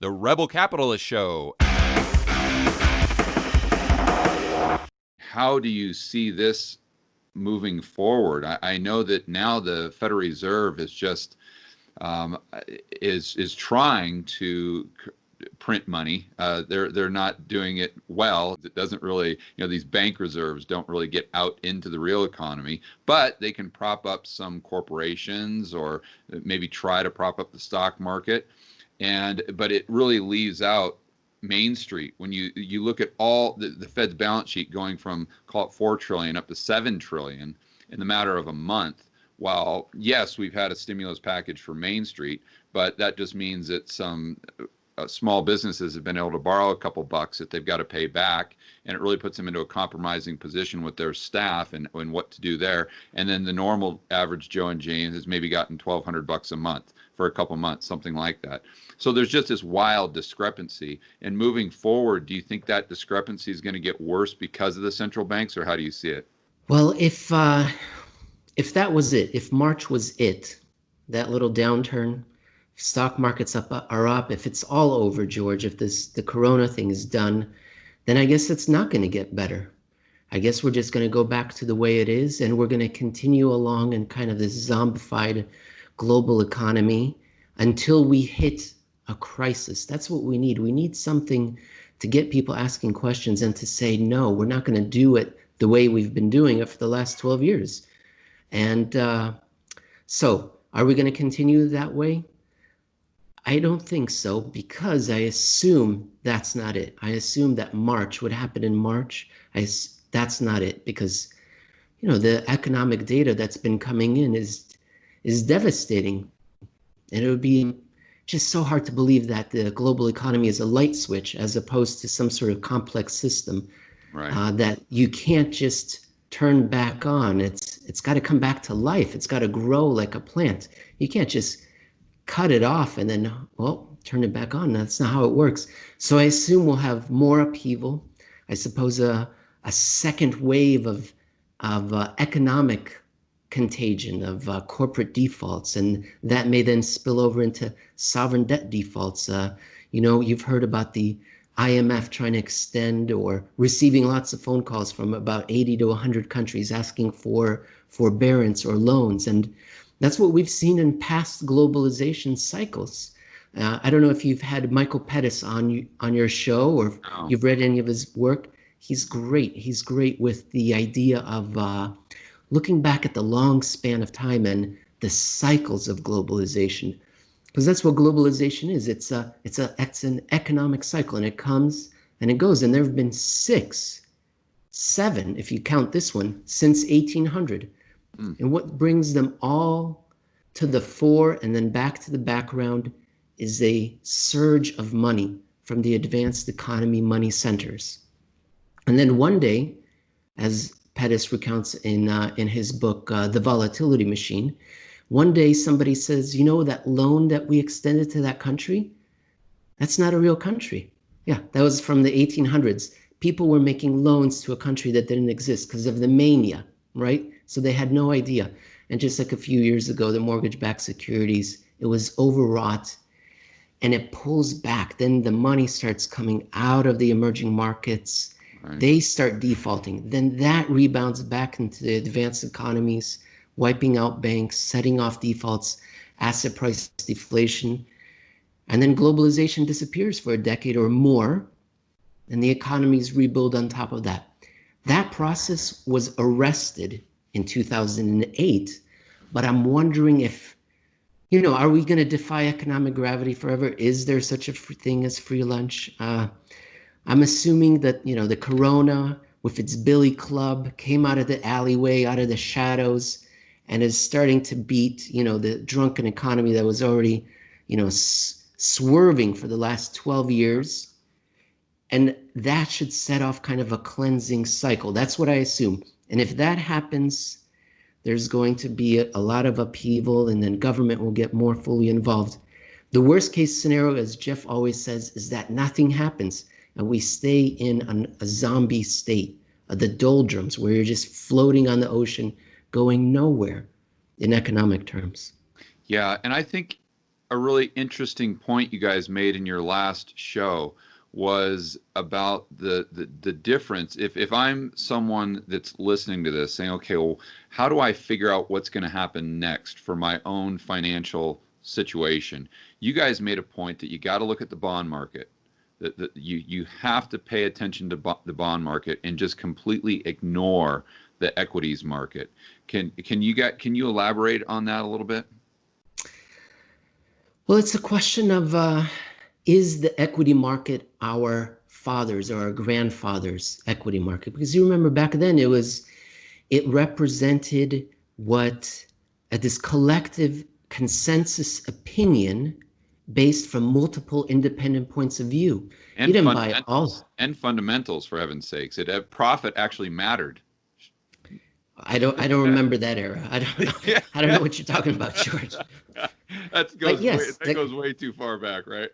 The Rebel Capitalist Show. How do you see this moving forward? I know that now the Federal Reserve is just is trying to print money. They're not doing it well. It doesn't really, these bank reserves don't really get out into the real economy, but they can prop up some corporations or maybe try to prop up the stock market. But it really leaves out Main Street. When you look at all the Fed's balance sheet going from, call it 4 trillion up to 7 trillion in the matter of a month. While yes, we've had a stimulus package for Main Street, but that just means that some small businesses have been able to borrow a couple bucks that they've got to pay back, and it really puts them into a compromising position with their staff and what to do there. And then the normal average Joe and Jane has maybe gotten $1,200 a month for a couple months, something like that. So there's just this wild discrepancy. And moving forward, do you think that discrepancy is going to get worse because of the central banks, or how do you see it? Well, if that was it, if March was it, that little downturn, stock markets are up, if it's all over, George, if the corona thing is done, then I guess it's not going to get better. I guess we're just going to go back to the way it is, and we're going to continue along in kind of this zombified global economy until we hit a crisis. That's what we need. We need something to get people asking questions and to say, no, we're not going to do it the way we've been doing it for the last 12 years. And so are we going to continue that way? I don't think so, because I assume that's not it. I assume that March, what happened in March, that's not it, because the economic data that's been coming in is devastating. And it would be just so hard to believe that the global economy is a light switch as opposed to some sort of complex system, right? That you can't just turn back on. It's got to come back to life. It's got to grow like a plant. You can't just cut it off and then, well, turn it back on. That's not how it works. So I assume we'll have more upheaval. I suppose a second wave of economic contagion, of corporate defaults, and that may then spill over into sovereign debt defaults. You've heard about the IMF trying to extend or receiving lots of phone calls from about 80 to 100 countries asking for forbearance or loans. And that's what we've seen in past globalization cycles. I don't know if you've had Michael Pettis on your show, or you've read any of his work. He's great. He's great with the idea of looking back at the long span of time and the cycles of globalization, because that's what globalization is. It's an economic cycle, and it comes and it goes. And there have been 7, if you count this one, since 1800. And what brings them all to the fore and then back to the background is a surge of money from the advanced economy money centers. And then one day, as Pettis recounts in his book, The Volatility Machine, one day somebody says, that loan that we extended to that country, that's not a real country. Yeah, that was from the 1800s. People were making loans to a country that didn't exist because of the mania, right? So they had no idea. And just like a few years ago, the mortgage-backed securities, it was overwrought, and it pulls back. Then the money starts coming out of the emerging markets. Right. They start defaulting. Then that rebounds back into the advanced economies, wiping out banks, setting off defaults, asset price deflation. And then globalization disappears for a decade or more, and the economies rebuild on top of that. That process was arrested in 2008, but I'm wondering if, are we going to defy economic gravity forever? Is there such a thing as free lunch? I'm assuming that, the corona with its billy club came out of the alleyway, out of the shadows, and is starting to beat, the drunken economy that was already, swerving for the last 12 years. And that should set off kind of a cleansing cycle. That's what I assume. And if that happens, there's going to be a lot of upheaval, and then government will get more fully involved. The worst case scenario, as Jeff always says, is that nothing happens and we stay in a zombie state, the doldrums, where you're just floating on the ocean, going nowhere in economic terms. Yeah, and I think a really interesting point you guys made in your last show was about the difference. If I'm someone that's listening to this saying, okay, well, how do I figure out what's going to happen next for my own financial situation? You guys made a point that you got to look at the bond market. That you have to pay attention to the bond market and just completely ignore the equities market. Can you elaborate on that a little bit? Well, it's a question of is the equity market our fathers or our grandfathers' equity market? Because you remember back then it represented what this collective consensus opinion based from multiple independent points of view. You And didn't buy all. and fundamentals, for heaven's sakes. Profit actually mattered. I don't remember that era. I don't know. I don't know what you're talking about, George. But yes, that goes way too far back, right?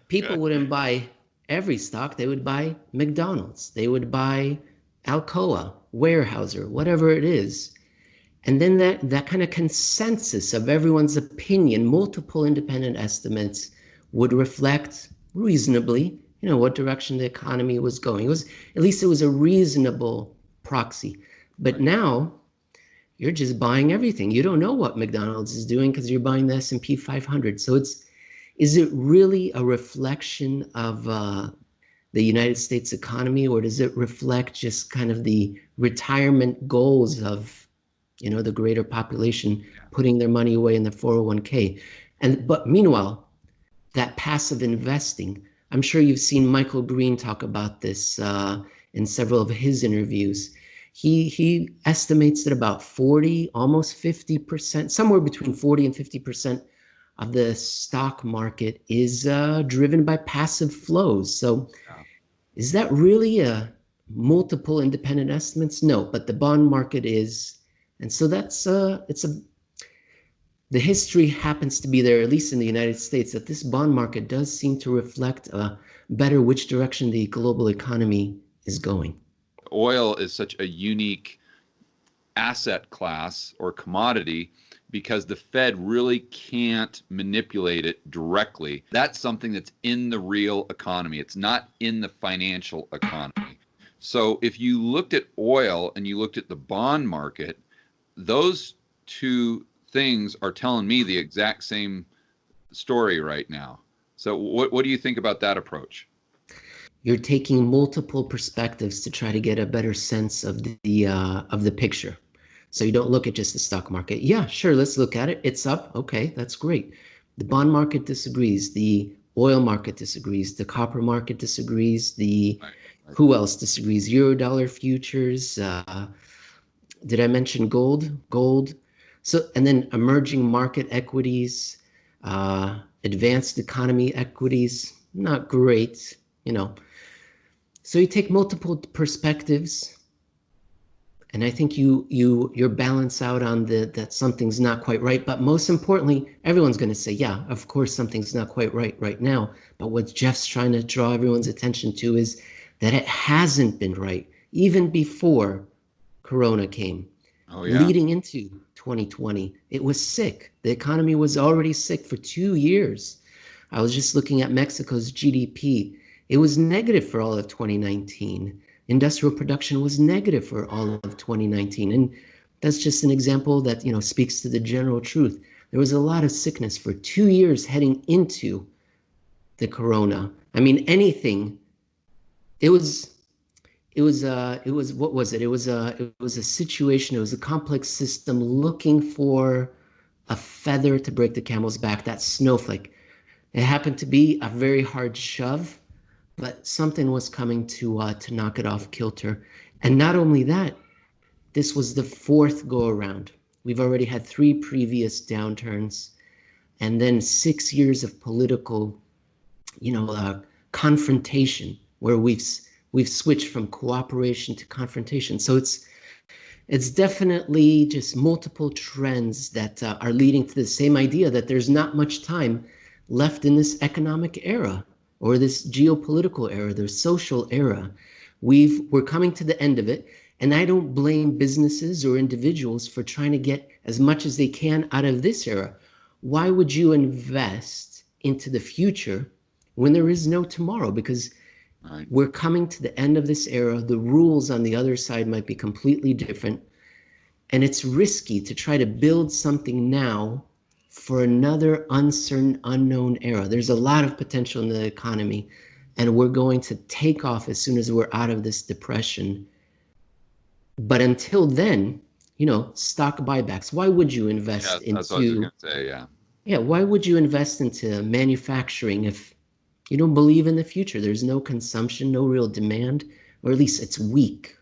people wouldn't buy every stock. They would buy McDonald's. They would buy Alcoa, Weyerhaeuser, whatever it is. And then that kind of consensus of everyone's opinion, multiple independent estimates, would reflect reasonably, what direction the economy was going. At least it was a reasonable proxy. But now you're just buying everything. You don't know what McDonald's is doing because you're buying the S&P 500. So is it really a reflection of the United States economy, or does it reflect just kind of the retirement goals of, the greater population putting their money away in the 401k? But meanwhile, that passive investing, I'm sure you've seen Michael Green talk about this in several of his interviews. He estimates that about 40, almost 50%, somewhere between 40 and 50% of the stock market is driven by passive flows. So is that really a multiple independent estimates? No, but the bond market is. And so the history happens to be there, at least in the United States, that this bond market does seem to reflect better which direction the global economy is going. Oil is such a unique asset class or commodity because the Fed really can't manipulate it directly. That's something that's in the real economy. It's not in the financial economy. So if you looked at oil and you looked at the bond market, those two things are telling me the exact same story right now. So what do you think about that approach? You're taking multiple perspectives to try to get a better sense of the picture. So you don't look at just the stock market. Yeah, sure, let's look at it. It's up. Okay, that's great. The bond market disagrees. The oil market disagrees. The copper market disagrees. Who else disagrees? Eurodollar futures. Did I mention gold? Gold. So, and then emerging market equities, advanced economy equities, not great, So you take multiple perspectives, and I think you're balanced out on that something's not quite right. But most importantly, everyone's going to say, yeah, of course something's not quite right now. But what Jeff's trying to draw everyone's attention to is that it hasn't been right, even before Corona came. Oh, yeah. Leading into 2020, it was sick. The economy was already sick for 2 years. I was just looking at Mexico's GDP. It was negative for all of 2019. Industrial production was negative for all of 2019. And that's just an example that, speaks to the general truth. There was a lot of sickness for 2 years heading into the corona. I mean, it was what was it? It was a situation, it was a complex system looking for a feather to break the camel's back, that snowflake. It happened to be a very hard shove, but something was coming to knock it off kilter. And not only that, this was the fourth go around. We've already had 3 previous downturns, and then 6 years of political, confrontation, where we've switched from cooperation to confrontation. So it's definitely just multiple trends that are leading to the same idea that there's not much time left in this economic era or this geopolitical era, the social era. We're coming to the end of it, and I don't blame businesses or individuals for trying to get as much as they can out of this era. why would you invest into the future when there is no tomorrow? Because Right. we're coming to the end of this era. The rules on the other side might be completely different. And it's risky to try to build something now for another uncertain, unknown era. There's a lot of potential in the economy, and we're going to take off as soon as we're out of this depression. But until then, stock buybacks. Why would you invest Yeah, that's what I was into, going to say. Yeah. why would you invest into manufacturing if you don't believe in the future? There's no consumption, no real demand, or at least it's weak.